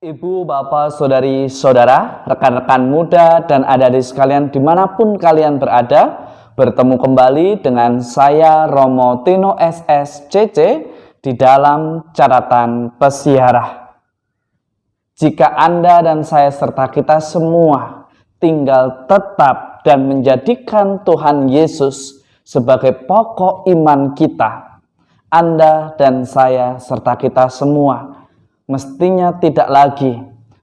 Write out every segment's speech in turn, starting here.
Ibu, bapak, saudari, saudara, rekan-rekan muda, dan adik-adik sekalian dimanapun kalian berada, bertemu kembali dengan saya Romo Tino SSCC di dalam catatan pesiarah. Jika Anda dan saya serta kita semua tinggal tetap dan menjadikan Tuhan Yesus sebagai pokok iman kita, Anda dan saya serta kita semua mestinya tidak lagi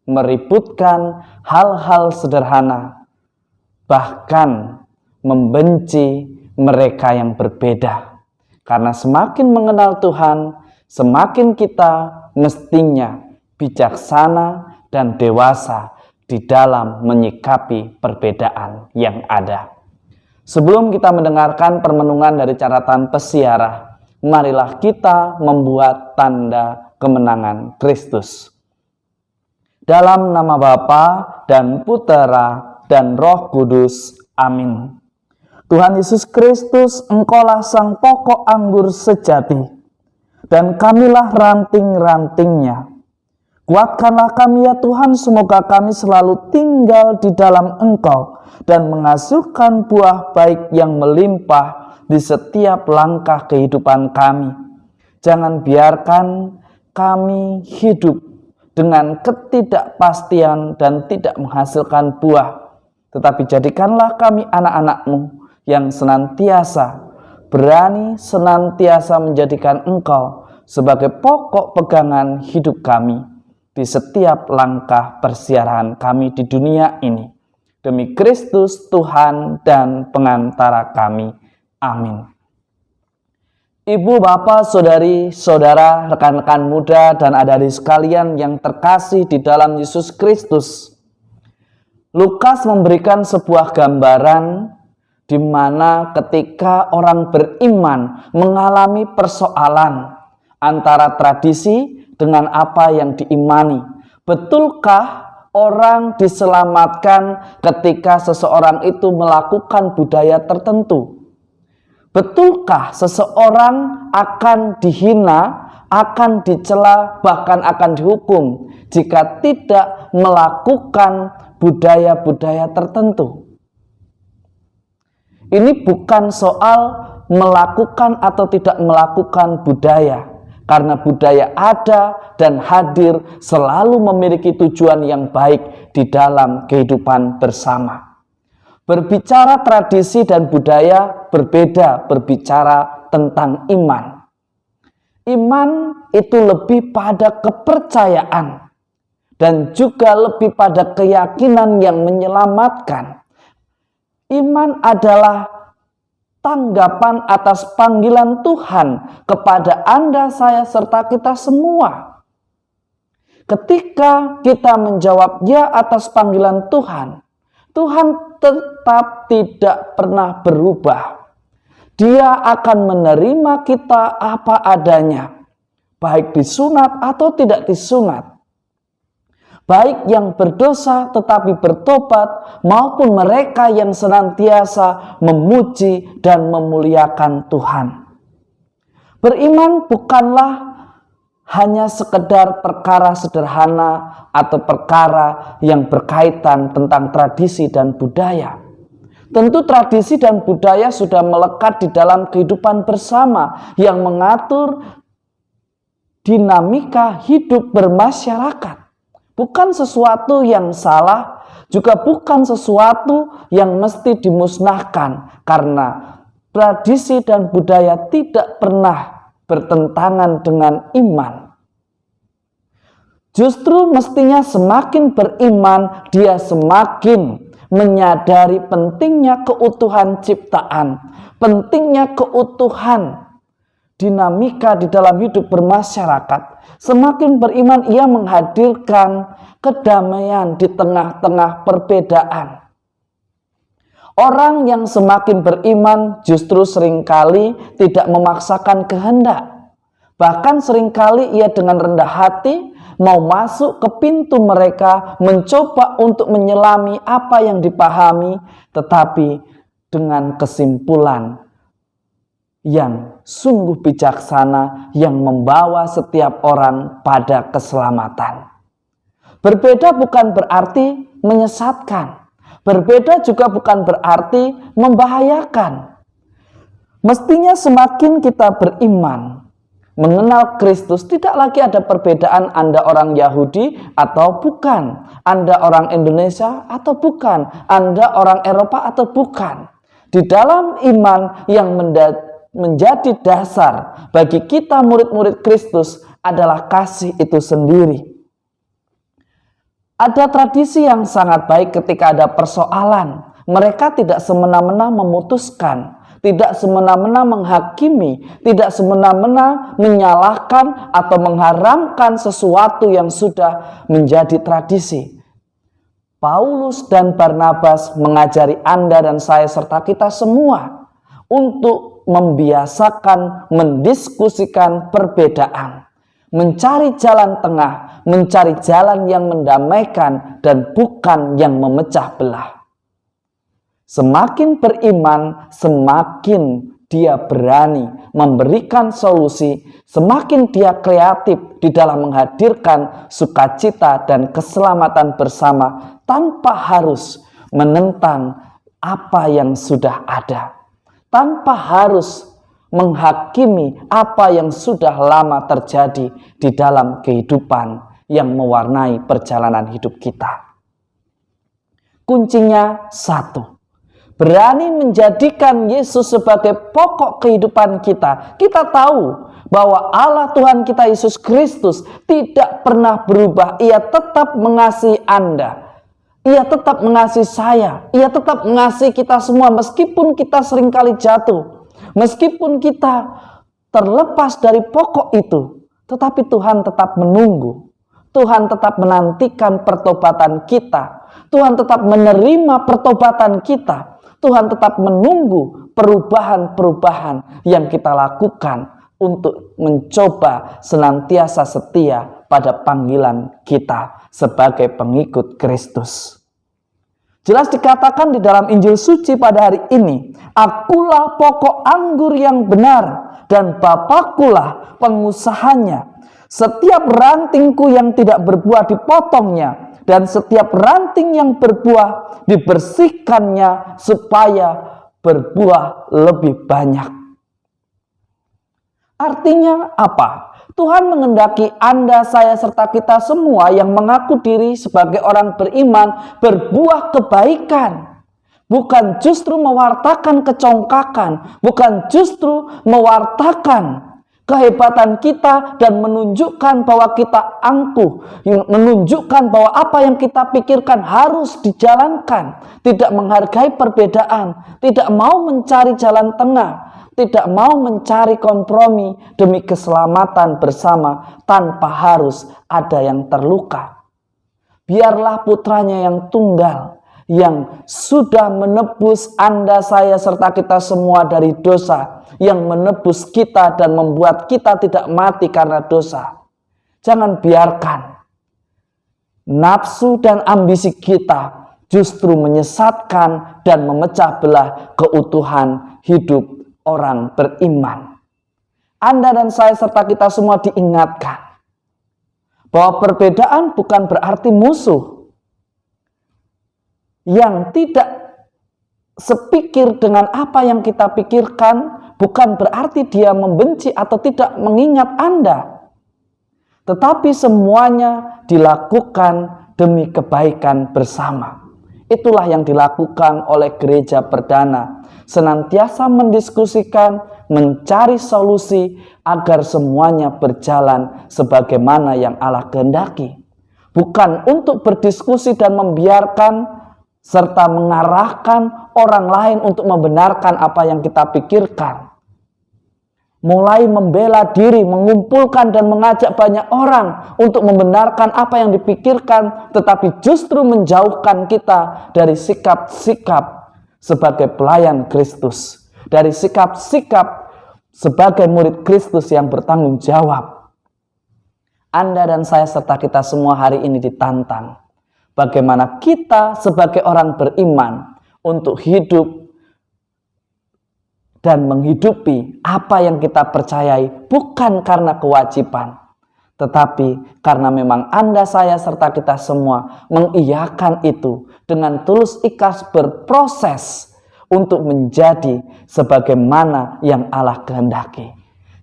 meributkan hal-hal sederhana, bahkan membenci mereka yang berbeda. Karena semakin mengenal Tuhan, semakin kita mestinya bijaksana dan dewasa di dalam menyikapi perbedaan yang ada. Sebelum kita mendengarkan permenungan dari catatan pesiarah, marilah kita membuat tanda kemenangan Kristus. Dalam nama Bapa dan Putera dan Roh Kudus. Amin. Tuhan Yesus Kristus, Engkaulah sang pokok anggur sejati, dan kamilah ranting-rantingnya. Kuatkanlah kami ya Tuhan, semoga kami selalu tinggal di dalam Engkau dan menghasilkan buah baik yang melimpah di setiap langkah kehidupan kami. Jangan biarkan kami hidup dengan ketidakpastian dan tidak menghasilkan buah. Tetapi jadikanlah kami anak-anak-Mu yang senantiasa berani, senantiasa menjadikan Engkau sebagai pokok pegangan hidup kami di setiap langkah persiaran kami di dunia ini. Demi Kristus Tuhan dan pengantara kami. Amin. Ibu, bapak, saudari, saudara, rekan-rekan muda, dan adik-adik sekalian yang terkasih di dalam Yesus Kristus, Lukas memberikan sebuah gambaran di mana ketika orang beriman mengalami persoalan antara tradisi dengan apa yang diimani. Betulkah orang diselamatkan ketika seseorang itu melakukan budaya tertentu? Betulkah seseorang akan dihina, akan dicela, bahkan akan dihukum jika tidak melakukan budaya-budaya tertentu? Ini bukan soal melakukan atau tidak melakukan budaya, karena budaya ada dan hadir selalu memiliki tujuan yang baik di dalam kehidupan bersama. Berbicara tradisi dan budaya berbeda berbicara tentang iman. Iman itu lebih pada kepercayaan dan juga lebih pada keyakinan yang menyelamatkan. Iman adalah tanggapan atas panggilan Tuhan kepada Anda, saya, serta kita semua. Ketika kita menjawab ya atas panggilan Tuhan, Tuhan tetap tidak pernah berubah. Dia akan menerima kita apa adanya, baik disunat atau tidak disunat. Baik yang berdosa tetapi bertobat, maupun mereka yang senantiasa memuji dan memuliakan Tuhan. Beriman bukanlah hanya sekedar perkara sederhana atau perkara yang berkaitan tentang tradisi dan budaya. Tentu tradisi dan budaya sudah melekat di dalam kehidupan bersama yang mengatur dinamika hidup bermasyarakat. Bukan sesuatu yang salah, juga bukan sesuatu yang mesti dimusnahkan, karena tradisi dan budaya tidak pernah bertentangan dengan iman. Justru mestinya semakin beriman, dia semakin menyadari pentingnya keutuhan ciptaan, pentingnya keutuhan dinamika di dalam hidup bermasyarakat. Semakin beriman, ia menghadirkan kedamaian di tengah-tengah perbedaan. Orang yang semakin beriman justru seringkali tidak memaksakan kehendak. Bahkan seringkali ia dengan rendah hati mau masuk ke pintu mereka, mencoba untuk menyelami apa yang dipahami, tetapi dengan kesimpulan yang sungguh bijaksana yang membawa setiap orang pada keselamatan. Berbeda bukan berarti menyesatkan. Berbeda juga bukan berarti membahayakan. Mestinya semakin kita beriman, mengenal Kristus, tidak lagi ada perbedaan Anda orang Yahudi atau bukan, Anda orang Indonesia atau bukan, Anda orang Eropa atau bukan. Di dalam iman yang menjadi dasar bagi kita murid-murid Kristus adalah kasih itu sendiri. Ada tradisi yang sangat baik ketika ada persoalan. Mereka tidak semena-mena memutuskan, tidak semena-mena menghakimi, tidak semena-mena menyalahkan atau mengharamkan sesuatu yang sudah menjadi tradisi. Paulus dan Barnabas mengajari Anda dan saya serta kita semua untuk membiasakan mendiskusikan perbedaan, mencari jalan tengah, mencari jalan yang mendamaikan dan bukan yang memecah belah. Semakin beriman, semakin dia berani memberikan solusi, semakin dia kreatif di dalam menghadirkan sukacita dan keselamatan bersama tanpa harus menentang apa yang sudah ada, tanpa harus menghakimi apa yang sudah lama terjadi di dalam kehidupan yang mewarnai perjalanan hidup kita. Kuncinya satu, berani menjadikan Yesus sebagai pokok kehidupan kita. Kita tahu bahwa Allah Tuhan kita Yesus Kristus tidak pernah berubah. Ia tetap mengasihi Anda. Ia tetap mengasihi saya. Ia tetap mengasihi kita semua meskipun kita seringkali jatuh. Meskipun kita terlepas dari pokok itu, tetapi Tuhan tetap menunggu. Tuhan tetap menantikan pertobatan kita. Tuhan tetap menerima pertobatan kita. Tuhan tetap menunggu perubahan-perubahan yang kita lakukan untuk mencoba senantiasa setia pada panggilan kita sebagai pengikut Kristus. Jelas dikatakan di dalam Injil suci pada hari ini, akulah pokok anggur yang benar dan Bapakulah pengusahanya. Setiap rantingku yang tidak berbuah dipotongnya, dan setiap ranting yang berbuah dibersihkannya supaya berbuah lebih banyak. Artinya apa? Tuhan mengendaki Anda, saya, serta kita semua yang mengaku diri sebagai orang beriman berbuah kebaikan. Bukan justru mewartakan kecongkakan, bukan justru mewartakan kehebatan kita dan menunjukkan bahwa kita angkuh, menunjukkan bahwa apa yang kita pikirkan harus dijalankan, tidak menghargai perbedaan, tidak mau mencari jalan tengah, tidak mau mencari kompromi demi keselamatan bersama tanpa harus ada yang terluka. Biarlah putranya yang tunggal yang sudah menebus Anda, saya, serta kita semua dari dosa, yang menebus kita dan membuat kita tidak mati karena dosa. Jangan biarkan nafsu dan ambisi kita justru menyesatkan dan memecah belah keutuhan hidup orang beriman. Anda dan saya serta kita semua diingatkan bahwa perbedaan bukan berarti musuh. Yang tidak sepikir dengan apa yang kita pikirkan bukan berarti dia membenci atau tidak mengingat Anda. Tetapi semuanya dilakukan demi kebaikan bersama. Itulah yang dilakukan oleh gereja perdana. Senantiasa mendiskusikan, mencari solusi agar semuanya berjalan sebagaimana yang Allah kehendaki. Bukan untuk berdiskusi dan membiarkan serta mengarahkan orang lain untuk membenarkan apa yang kita pikirkan. Mulai membela diri, mengumpulkan dan mengajak banyak orang untuk membenarkan apa yang dipikirkan, tetapi justru menjauhkan kita dari sikap-sikap sebagai pelayan Kristus, dari sikap-sikap sebagai murid Kristus yang bertanggung jawab. Anda dan saya serta kita semua hari ini ditantang bagaimana kita sebagai orang beriman untuk hidup dan menghidupi apa yang kita percayai bukan karena kewajiban, Tetapi karena memang Anda, saya, serta kita semua mengiyakan itu dengan tulus ikhlas berproses untuk menjadi sebagaimana yang Allah kehendaki.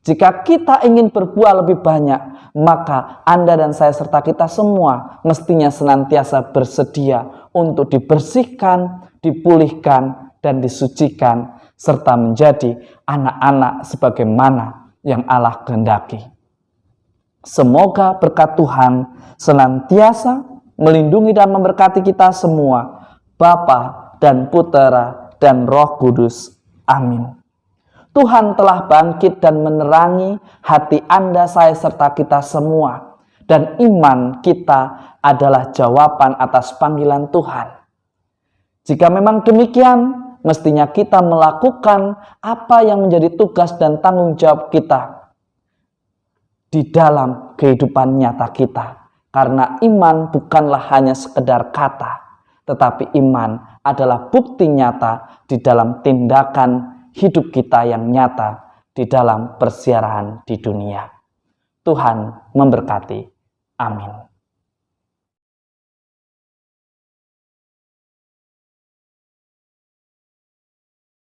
Jika kita ingin berbuah lebih banyak, maka Anda dan saya serta kita semua mestinya senantiasa bersedia untuk dibersihkan, dipulihkan, dan disucikan, serta menjadi anak-anak sebagaimana yang Allah kehendaki. Semoga berkat Tuhan senantiasa melindungi dan memberkati kita semua, Bapa dan Putera dan Roh Kudus. Amin. Tuhan telah bangkit dan menerangi hati Anda, saya, serta kita semua. Dan iman kita adalah jawaban atas panggilan Tuhan. Jika memang demikian, mestinya kita melakukan apa yang menjadi tugas dan tanggung jawab kita di dalam kehidupan nyata kita. Karena iman bukanlah hanya sekedar kata, tetapi iman adalah bukti nyata di dalam tindakan hidup kita yang nyata di dalam persiaran di dunia. Tuhan memberkati. Amin.